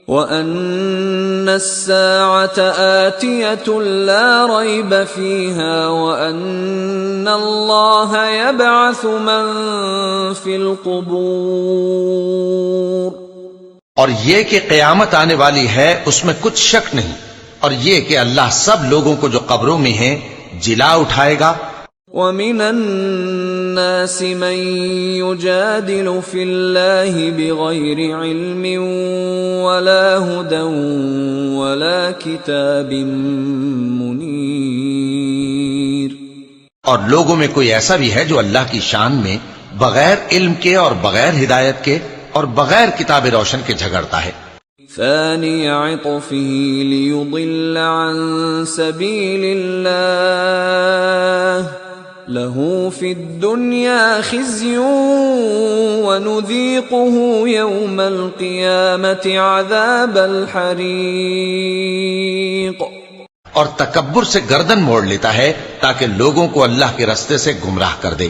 وَأَنَّ السَّاعَةَ آتِيَةٌ لَا رَيْبَ فِيهَا وَأَنَّ اللَّهَ يَبْعَثُ مَن فِي الْقُبُورِ۔ اور یہ کہ قیامت آنے والی ہے اس میں کچھ شک نہیں، اور یہ کہ اللہ سب لوگوں کو جو قبروں میں ہیں جلا اٹھائے گا۔ وَمِنَ النَّاسِ مَن يُجَادِلُ فِي اللَّهِ بِغَيْرِ عِلْمٍ وَلَا هُدًى وَلَا كِتَابٍ مُنِيرٍ۔ اور لوگوں میں کوئی ایسا بھی ہے جو اللہ کی شان میں بغیر علم کے اور بغیر ہدایت کے اور بغیر کتاب روشن کے جھگڑتا ہے۔ ثَانِيَ عِطْفِهِ لِيُضِلَّ عَن سَبِيلِ اللَّهِ لَهُ فِي الدُّنْيَا خِزْيٌ وَنُذِيقُهُ يَوْمَ الْقِيَامَةِ عَذَابَ الْحَرِيقِ۔ اور تکبر سے گردن موڑ لیتا ہے تاکہ لوگوں کو اللہ کے راستے سے گمراہ کر دے،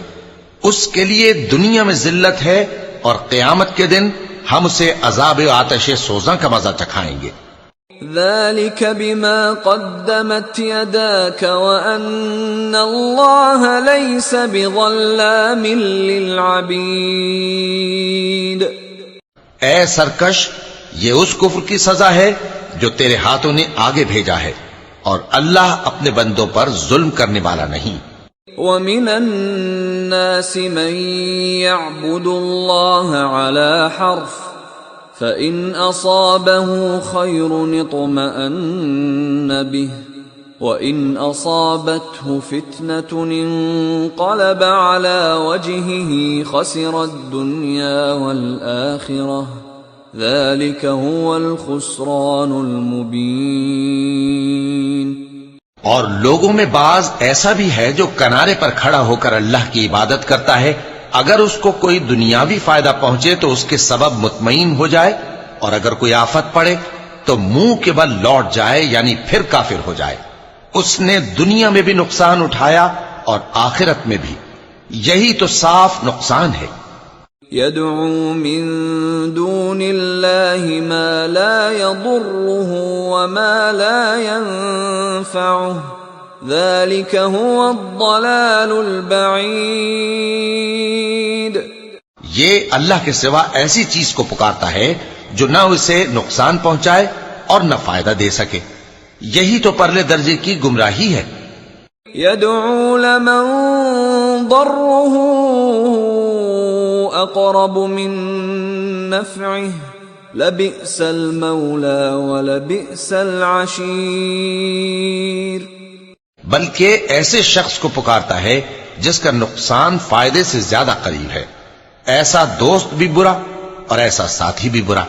اس کے لیے دنیا میں ذلت ہے اور قیامت کے دن ہم اسے عذاب آتش سوزاں کا مزہ چکھائیں گے۔ ذَلِكَ بِمَا قَدَّمَتْ يَدَاكَ وَأَنَّ اللَّهَ لَيْسَ بِظَلَّامٍ لِّلْعَبِيدِ۔ اے سرکش، یہ اس کفر کی سزا ہے جو تیرے ہاتھوں نے آگے بھیجا ہے، اور اللہ اپنے بندوں پر ظلم کرنے والا نہیں۔ وَمِنَ النَّاسِ مَن يَعْبُدُ اللَّهَ عَلَى حَرْفٍ فَإِنْ أَصَابَهُ خَيْرٌ اطْمَأَنَّ بِهِ وَإِنْ أَصَابَتْهُ فِتْنَةٌ انقَلَبَ عَلَى وَجْهِهِ خَسِرَ الدُّنْيَا وَالْآخِرَةَ ذَلِكَ هُوَ الْخُسْرَانُ الْمُبِينُ۔ اور لوگوں میں بعض ایسا بھی ہے جو کنارے پر کھڑا ہو کر اللہ کی عبادت کرتا ہے، اگر اس کو کوئی دنیاوی فائدہ پہنچے تو اس کے سبب مطمئن ہو جائے، اور اگر کوئی آفت پڑے تو منہ کے بل لوٹ جائے، یعنی پھر کافر ہو جائے۔ اس نے دنیا میں بھی نقصان اٹھایا اور آخرت میں بھی، یہی تو صاف نقصان ہے۔ يَدْعُو مِن دُونِ اللَّهِ مَا لَا يَضُرُّهُ وَمَا لَا يَنفَعُهُ ذَلِكَ هُوَ الضَّلَالُ الْبَعِيدُ۔ یہ اللہ کے سوا ایسی چیز کو پکارتا ہے جو نہ اسے نقصان پہنچائے اور نہ فائدہ دے سکے، یہی تو پرلے درجے کی گمراہی ہے۔ يَدْعُو لَمَن ضَرُّهُ أَقْرَبُ مِن نَّفْعِهِ لَبِئْسَ الْمَوْلَى وَلَبِئْسَ الْعَشِيرُ۔ بلکہ ایسے شخص کو پکارتا ہے جس کا نقصان فائدے سے زیادہ قریب ہے، ایسا دوست بھی برا اور ایسا ساتھی بھی برا۔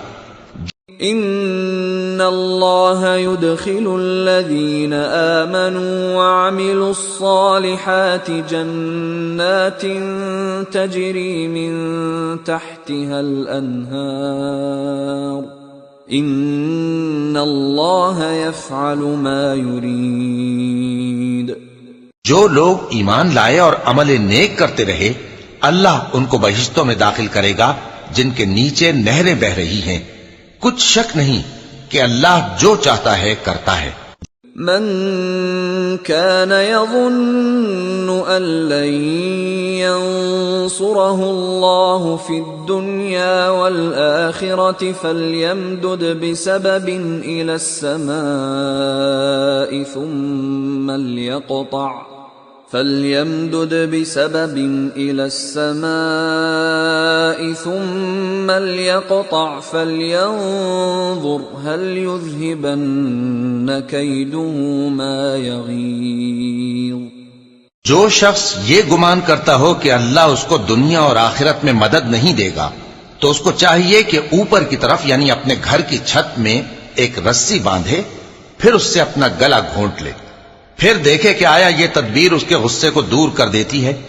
ان اللہ يدخل الذین آمنوا وعملوا الصالحات جنات تجری من تحتها الانہار ان اللہ يفعل ما يرید۔ جو لوگ ایمان لائے اور عمل نیک کرتے رہے، اللہ ان کو بہشتوں میں داخل کرے گا جن کے نیچے نہریں بہ رہی ہیں، کچھ شک نہیں کہ اللہ جو چاہتا ہے کرتا ہے۔ من كان يظن أن لن ينصره الله في الدنيا والآخرة فليمدد بسبب إلى السماء ثم ليقطع فلينظر هل يذهبن كيده ما يغيظ۔ جو شخص یہ گمان کرتا ہو کہ اللہ اس کو دنیا اور آخرت میں مدد نہیں دے گا تو اس کو چاہیے کہ اوپر کی طرف یعنی اپنے گھر کی چھت میں ایک رسی باندھے، پھر اس سے اپنا گلا گھونٹ لے، پھر دیکھے کہ آیا یہ تدبیر اس کے غصے کو دور کر دیتی ہے۔